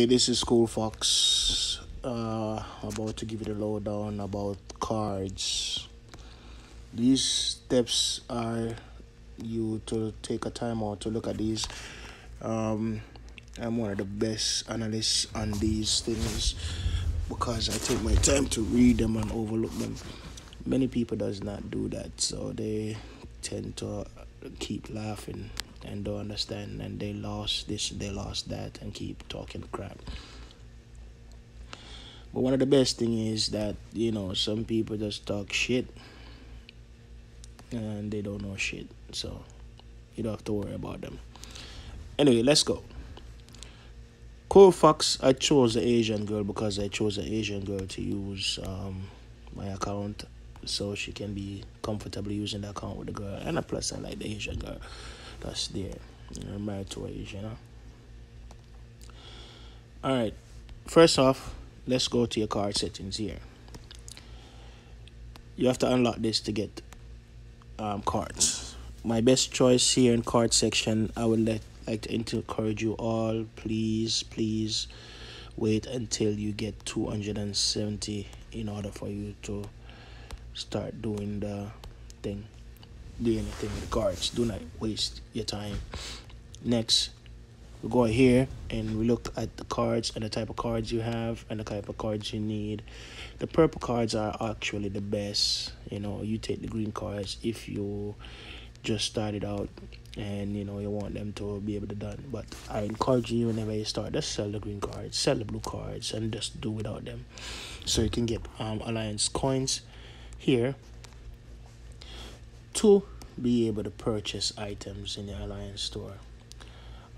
Hey, this is Cool Fox. About to give you the lowdown about cards. These steps are you to take a time out to look at these. Um, I'm one of the best analysts on these things because I take my time to read them and overlook them. Many people does not do that, so they tend to keep laughing and don't understand, and they lost this, they lost that, and keep talking crap. But one of the best thing is that some people just talk shit and they don't know shit, so you don't have to worry about them. Anyway, let's go. Cool Fox, I chose the Asian girl because I chose an Asian girl to use my account so she can be comfortable using the account with the girl. And plus, I like the Asian girl that's there. I'm married to an Asian, huh? Alright, first off, let's go to your card settings here. You have to unlock this to get cards. My best choice here in card section, I would like to encourage you all, please wait until you get 270 in order for you to start doing the thing. Do anything with the cards. Do not waste your time. Next, we go here and we look at the cards and the type of cards you have and the type of cards you need. The purple cards are actually the best. You take the green cards if you just started out and you want them to be able to done. But I encourage you, whenever you start, just sell the green cards, sell the blue cards, and just do without them, so you can get alliance coins here to be able to purchase items in the alliance store.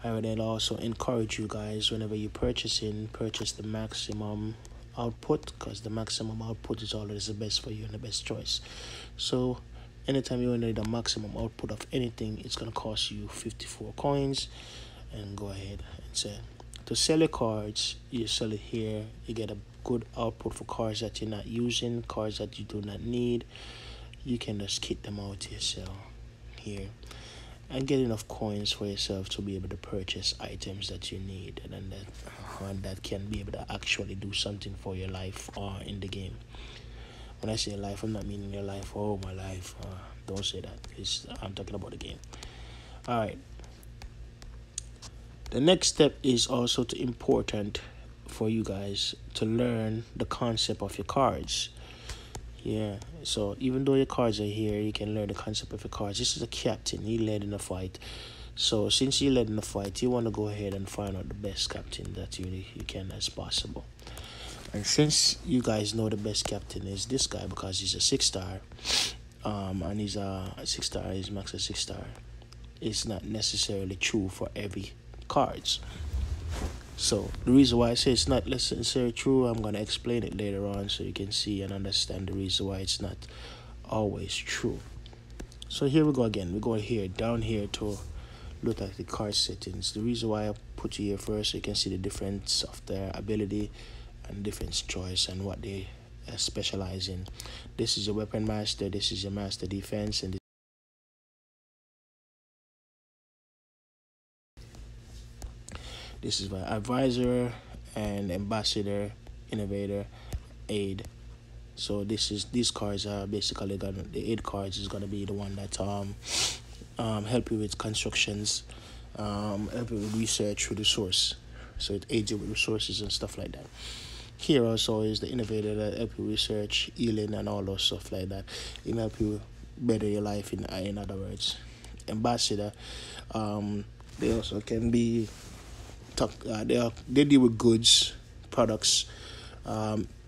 I would then also encourage you guys, whenever you purchase the maximum output, because the maximum output is always the best for you and the best choice. So anytime you need the maximum output of anything, it's going to cost you 54 coins. And go ahead and sell. To sell your cards, you sell it here. You get a good output for cards that you're not using, cards that you do not need. You can just kit them out to yourself here and get enough coins for yourself to be able to purchase items that you need, and that can be able to actually do something for your life or in the game. When I say life, I'm not meaning your life, my life. Don't say that. I'm talking about the game. Alright. The next step is also important for you guys to learn the concept of your cards. Yeah, so even though your cards are here, you can learn the concept of your cards. This is a captain. He led in a fight. So since he led in the fight, you want to go ahead and find out the best captain that you can as possible. And since you guys know the best captain is this guy because he's a 6-star, and he's a 6-star, he's max a 6-star, it's not necessarily true for every cards. So the reason why I say it's not necessarily true, I'm going to explain it later on so you can see and understand the reason why it's not always true. So here we go again. We go here, down here to look at the card settings. The reason why I put you here first, so you can see the difference of their ability and different choice and what they specialize in. This is your weapon master, this is your master defense, and this is my advisor and ambassador, innovator, aid. So these cards are basically the aid cards is gonna be the one that help you with constructions, help you with research through the source. So it aids you with resources and stuff like that. Here also is the innovator that help you research, healing, and all those stuff like that. It help you better your life in other words. Ambassador, they also can be they deal with goods, products,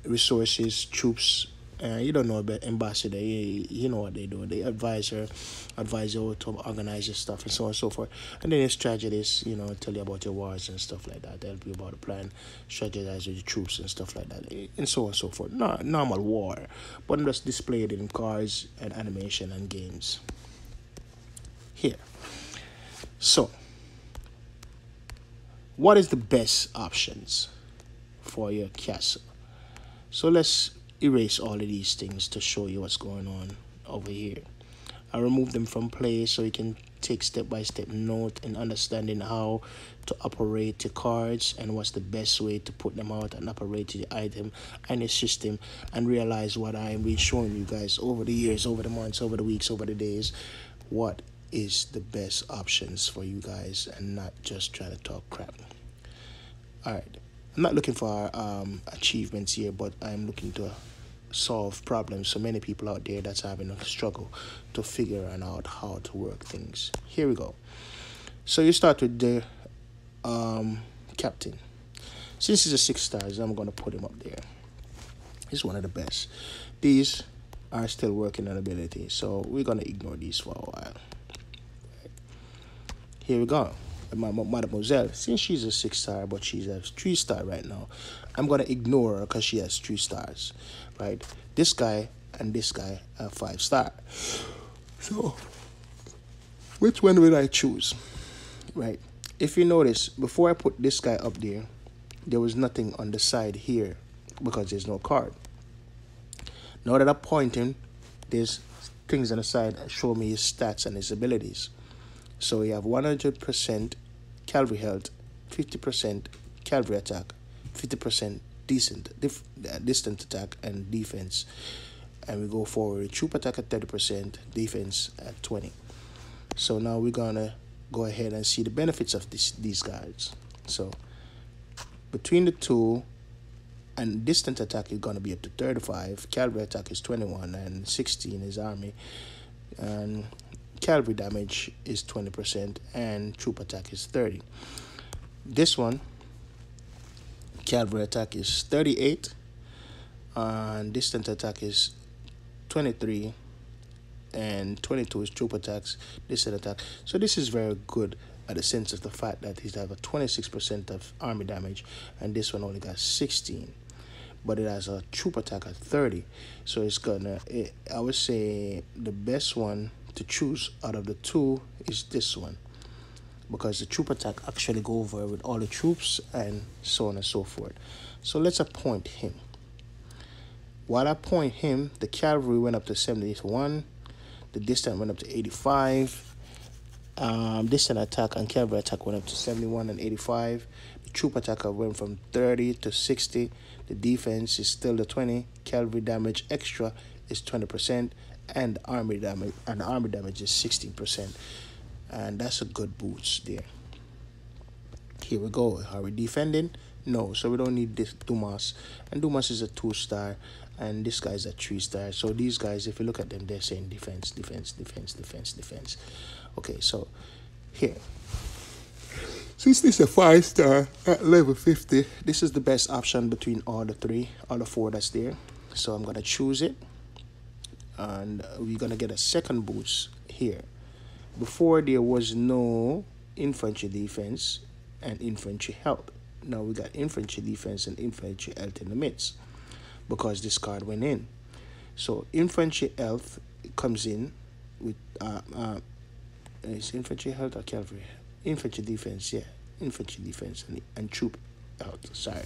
resources, troops. You don't know about ambassador. You know what they do. They advise you to organize your stuff and so on and so forth. And then there's strategists, tell you about your wars and stuff like that. They help you about the plan, strategize with your troops and stuff like that, and so on and so forth. Not normal war, but just displayed in cards and animation and games. Here. So, what is the best options for your castle? So let's erase all of these things to show you what's going on over here. I remove them from play so you can take step-by-step note in understanding how to operate your cards and what's the best way to put them out and operate your item and your system, and realize what I've been showing you guys over the years, over the months, over the weeks, over the days, what is the best options for you guys, and not just try to talk crap. All right, I'm not looking for achievements here, but I'm looking to solve problems for many people out there that's having a struggle to figure out how to work things. Here we go. So you start with the captain. Since he's a 6 stars, I'm going to put him up there. He's one of the best. These are still working on ability, so we're going to ignore these for a while. Here we go. Mademoiselle, since she's a 6 star, but she's a 3 star right now, I'm going to ignore her because she has 3 stars, right? This guy and this guy are 5 star. So, which one will I choose, right? If you notice, before I put this guy up there was nothing on the side here because there's no card. Now that I point him, there's things on the side that show me his stats and his abilities. So we have 100% cavalry health, 50% cavalry attack, 50% distant attack and defense. And we go forward, troop attack at 30%, defense at 20%. So now we're gonna go ahead and see the benefits of these guys. So between the two, and distant attack is gonna be up to 35, cavalry attack is 21, and 16 is army, and cavalry damage is 20%, and troop attack is 30. This one, cavalry attack is 38, and distant attack is 23, and 22 is troop attacks, distant attack. So this is very good at the sense of the fact that he's have a 26% of army damage, and this one only got 16. But it has a troop attack at 30. So it's gonna, I would say the best one to choose out of the two is this one, because the troop attack actually go over with all the troops and so on and so forth. So let's appoint him. While I appoint him, the cavalry went up to 71, the distant went up to 85, distant attack and cavalry attack went up to 71 and 85. The troop attack went from 30 to 60. The defense is still the 20. Cavalry damage extra is 20%, and army damage is 16%. And that's a good boost there. Here we go. Are we defending? No, so we don't need this Dumas. And Dumas is a 2 star, and this guy's a 3 star. So these guys, if you look at them, they're saying defense, defense, defense, defense, defense. Okay, so here. Since this is a 5 star at level 50, this is the best option between all the 4 that's there. So I'm gonna choose it, and we're gonna get a second boost here. Before, there was no infantry defense and infantry health. Now we got infantry defense and infantry health in the midst because this card went in. So infantry health comes in with is infantry health or cavalry? Infantry defense, yeah, infantry defense and troop health. Sorry.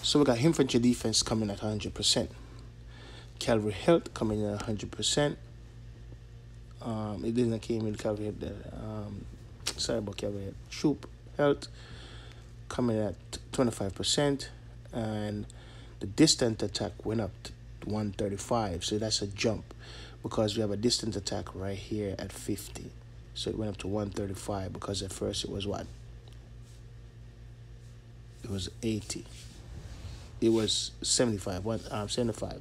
So we got infantry defense coming at 100%, cavalry health coming at 100%. It didn't came in cavalry health there. Sorry about cavalry health. Troop health coming at 25%, and the distant attack went up to 135. So that's a jump because we have a distant attack right here at 50. So it went up to 135 because at first it was what? It was 80. It was 75. 75.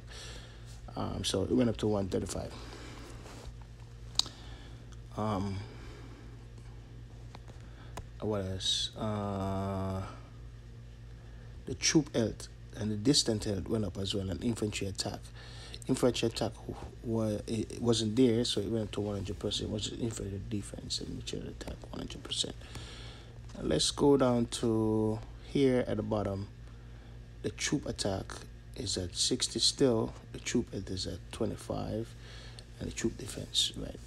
So it went up to 135. What else? The troop health and the distant health went up as well, and infantry attack. Infantry attack it wasn't there, so it went up to 100%. It was infantry defense and military attack 100%. And let's go down to here at the bottom. The troop attack is at 60 still. The troop health is at 25, and the troop defense, right?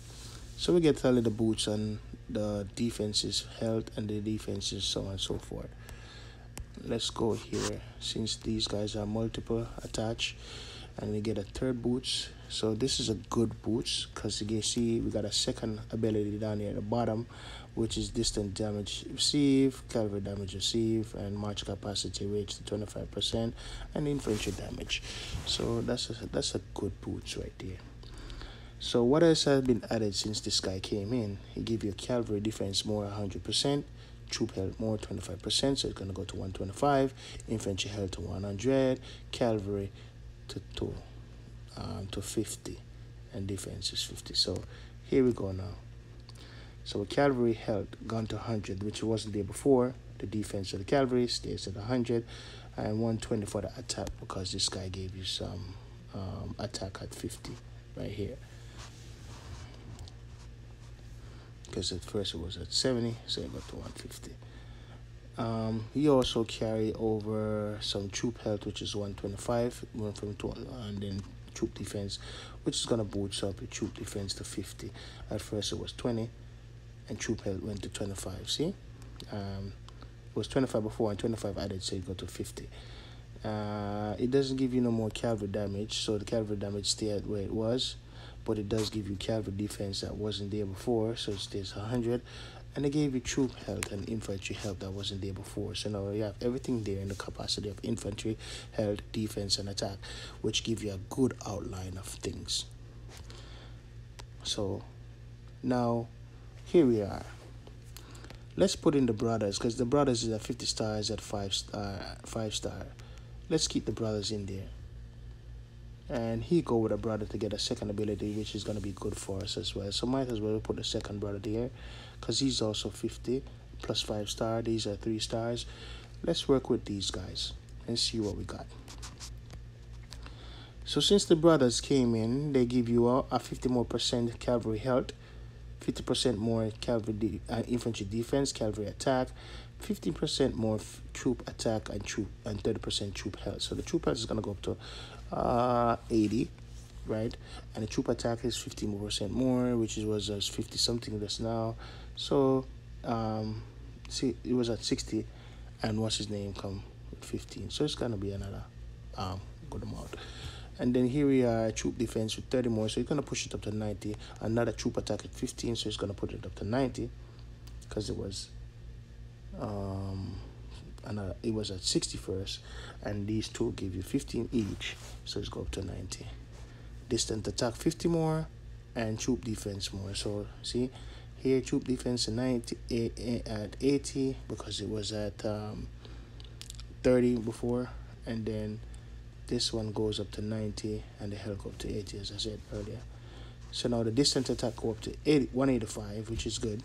So we get a little boots on the defense's health and the defense's so on and so forth. Let's go here. Since these guys are multiple attached, And we get a third boots. So this is a good boots because you can see we got a second ability down here at the bottom, which is distant damage received, cavalry damage received, and march capacity raised to 25%, and infantry damage. So that's a good boots right there. So what else has been added since this guy came in? He give you cavalry defense more 100%, troop health more 25%, so it's gonna go to 125, infantry health to 100, cavalry to 50, and defense is 50. So here we go now. So cavalry health gone to 100, which wasn't there before. The defense of the cavalry stays at 100, and 120 for the attack because this guy gave you some attack at 50 right here. Because at first it was at 70, so it got to 150. He also carry over some troop health, which is 125, went from 12, and then troop defense, which is gonna boost up your troop defense to 50. At first it was 20, and troop health went to 25. See, it was 25 before, and 25 added, so it got to 50. It doesn't give you no more cavalry damage, so the cavalry damage stayed where it was, but it does give you cavalry defense that wasn't there before, so it stays 100. And they gave you troop health and infantry health that wasn't there before. So now you have everything there in the capacity of infantry, health, defense, and attack, which give you a good outline of things. So now here we are. Let's put in the brothers, because the brothers is at 50 stars at 5 star. Let's keep the brothers in there. And he go with a brother to get a second ability, which is going to be good for us as well. So might as well put the second brother there, because he's also 50 plus 5 star. These are 3 stars. Let's work with these guys and see what we got. So since the brothers came in, they give you a 50% more cavalry health, 50% more cavalry infantry defense, cavalry attack, 15% more troop attack, and 30% troop health. So the troop health is going to go up to 80, right? And the troop attack is 15% more, which was 50 something just now. So see, it was at 60, and what's his name come with 15. So it's gonna be another good amount. And then here we are, troop defense with 30 more, so it's gonna push it up to 90. Another troop attack at 15, so it's gonna put it up to 90, because it was it was at 60 first, and these two give you 15 each, so it's go up to 90. Distant attack 50 more, and troop defense more. So see here, troop defense at 90 at 80, because it was at 30 before, and then this one goes up to 90, and the health go up to 80, as I said earlier. So now the distant attack go up to 185, which is good,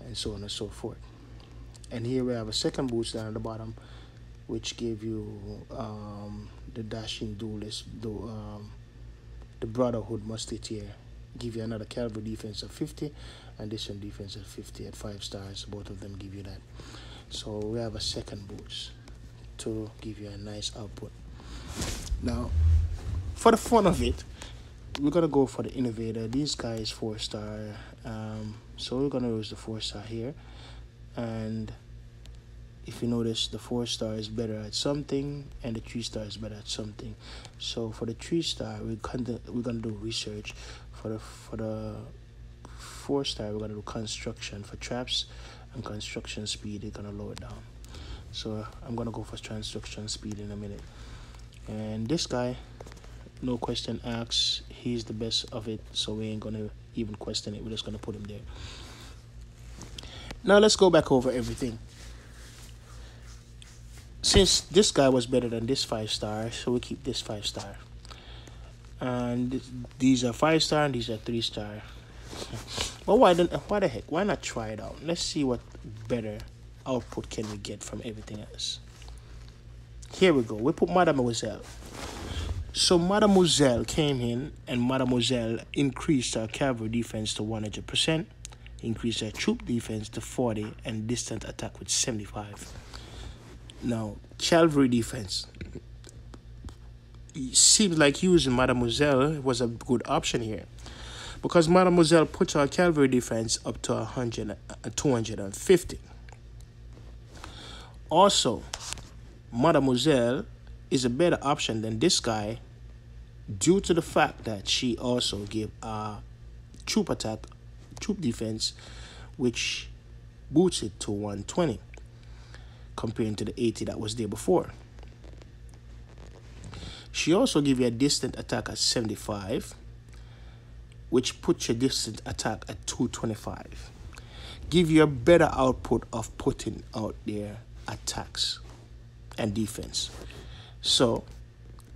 and so on and so forth. And here we have a second boost down at the bottom, which gave you the dashing duelist, the brotherhood musketeer. Give you another cavalry defense of 50, and this one defense of 50 at 5 stars. Both of them give you that. So we have a second boost to give you a nice output. Now, for the fun of it, we're gonna go for the innovator. These guys 4 star, so we're gonna use the 4 star here. And if you notice, the 4 star is better at something, and the 3 star is better at something. So for the 3 star, we're gonna do research. For the 4 star, we're gonna do construction for traps, and construction speed. They're gonna lower it down. So I'm gonna go for construction speed in a minute. And this guy, no question asked, he's the best of it. So we ain't gonna even question it. We're just gonna put him there. Now let's go back over everything. Since this guy was better than this 5 star, so we keep this 5 star. And these are 5 star, and these are 3 star. But why the heck? Why not try it out? Let's see what better output can we get from everything else. Here we go. We put Mademoiselle. So Mademoiselle came in, and Mademoiselle increased our cavalry defense to 100%. Increase our troop defense to 40, and distant attack with 75. Now, cavalry defense. It seems like using Mademoiselle was a good option here, because Mademoiselle puts our cavalry defense up to 250. Also, Mademoiselle is a better option than this guy due to the fact that she also gave a troop attack, troop defense, which boosts it to 120 comparing to the 80 that was there before. She also gave you a distant attack at 75, which puts your distant attack at 225. Give you a better output of putting out their attacks and defense. So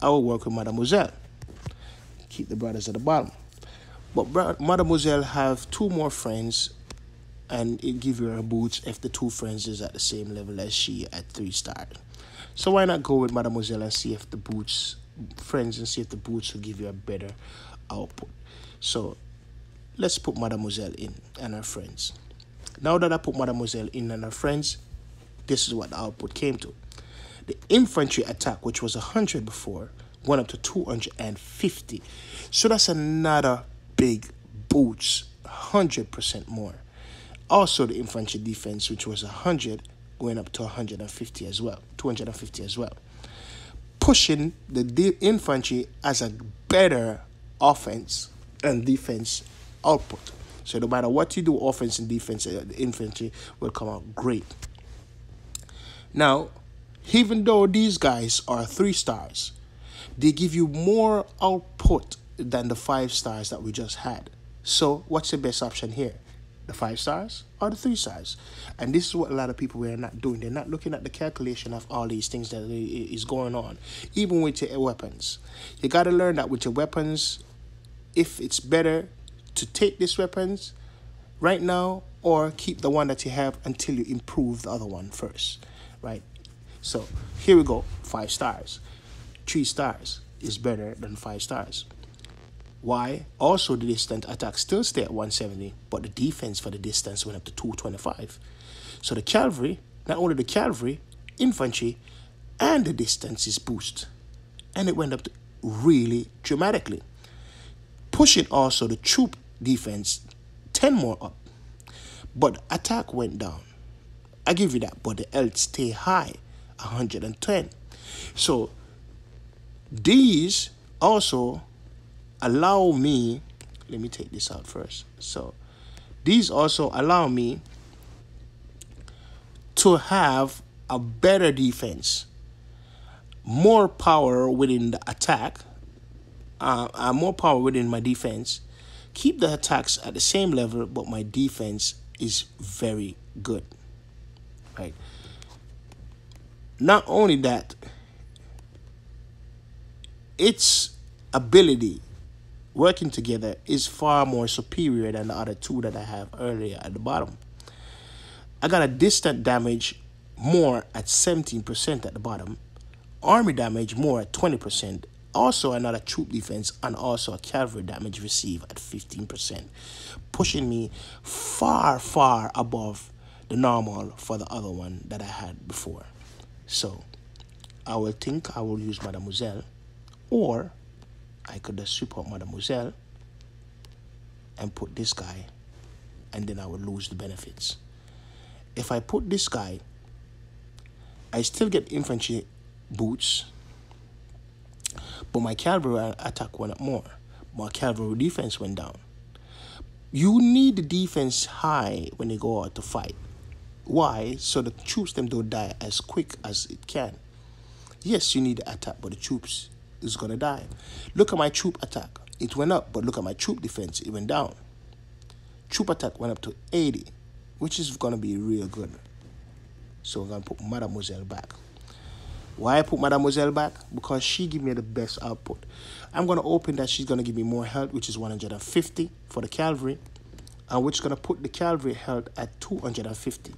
I will work with Mademoiselle. Keep the brothers at the bottom. But Mademoiselle have two more friends, and it give you her boots if the two friends is at the same level as she at 3 star. So why not go with Mademoiselle and see if the boots will give you a better output. So let's put Mademoiselle in and her friends. Now that I put Mademoiselle in and her friends, this is what the output came to. The infantry attack, which was 100 before, went up to 250. So that's another big boost, 100% more. Also, the infantry defense, which was 100, going up to 150 as well, 250 as well. Pushing the infantry as a better offense and defense output. So no matter what you do, offense and defense, the infantry will come out great. Now, even though these guys are 3 stars, they give you more output than the 5 stars that we just had. So what's the best option here? The 5 stars or the 3 stars? And this is what a lot of people are not doing. They're not looking at the calculation of all these things that is going on, even with your weapons. You got to learn that with your weapons, if it's better to take these weapons right now or keep the one that you have until you improve the other one first, right? So here we go, 5 stars. 3 stars is better than 5 stars. Why? Also, the distant attack still stay at 170, but the defense for the distance went up to 225. So the cavalry, not only the cavalry, infantry, and the distance is boosted. And it went up to really dramatically. Pushing also the troop defense 10 more up. But attack went down. I give you that, but the health stay high, 110. So these also allow me, let me take this out first. So these also allow me to have a better defense, more power within the attack, more power within my defense, keep the attacks at the same level, but my defense is very good, right? Not only that, its ability working together is far more superior than the other 2 that I have earlier at the bottom. I got a distant damage more at 17% at the bottom, army damage more at 20%, also another troop defense, and also a cavalry damage received at 15%, pushing me far, far above the normal for the other one that I had before. So I will think I will use Mademoiselle, or I could just swap out Mademoiselle and put this guy, and then I would lose the benefits. If I put this guy, I still get infantry boots, but my cavalry attack went up more. My cavalry defense went down. You need the defense high when they go out to fight. Why? So the troops them don't die as quick as it can. Yes, you need the attack, but the troops is going to die. Look at my troop attack. It went up, but look at my troop defense. It went down. Troop attack went up to 80, which is going to be real good. So I'm going to put Mademoiselle back. Why I put Mademoiselle back? Because she gave me the best output. I'm going to open that she's going to give me more health, which is 150 for the cavalry, and which is going to put the cavalry health at 250.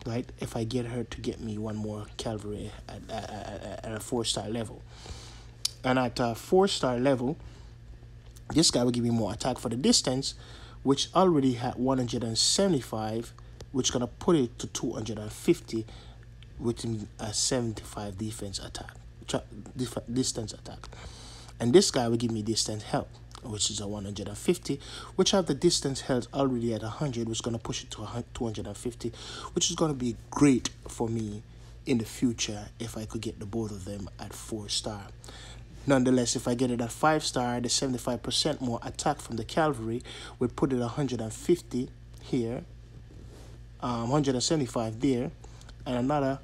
Right? If I get her to get me one more cavalry at a 4-star level. And at a 4-star level, this guy will give me more attack for the distance, which already had 175, which is going to put it to 250 with a 75 defense attack, distance attack. And this guy will give me distance health, which is a 150, which have the distance health already at 100, which is going to push it to 250, which is going to be great for me in the future if I could get the both of them at 4-star. Nonetheless, if I get it at 5-star, the 75% more attack from the cavalry would put it 150 here, 175 there, and another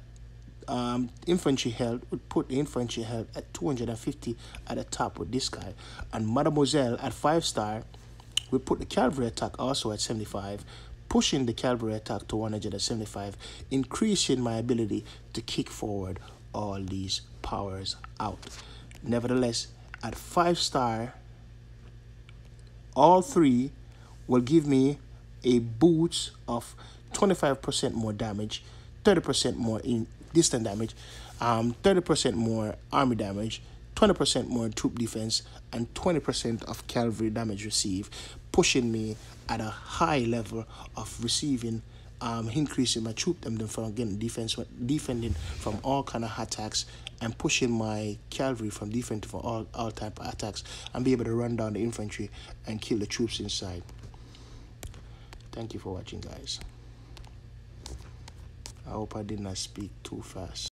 infantry health would put the infantry health at 250 at the top with this guy. And Mademoiselle at 5-star would put the cavalry attack also at 75, pushing the cavalry attack to 175, increasing my ability to kick forward all these powers out. Nevertheless, at 5-star, all three will give me a boost of 25% more damage, 30% more in distant damage, 30% more army damage, 20% more troop defense, and 20% of cavalry damage received, pushing me at a high level of receiving, increasing my troop them from getting defending from all kind of attacks, and pushing my cavalry from defending from all type of attacks, and be able to run down the infantry and kill the troops inside. Thank you for watching, guys. I hope I did not speak too fast.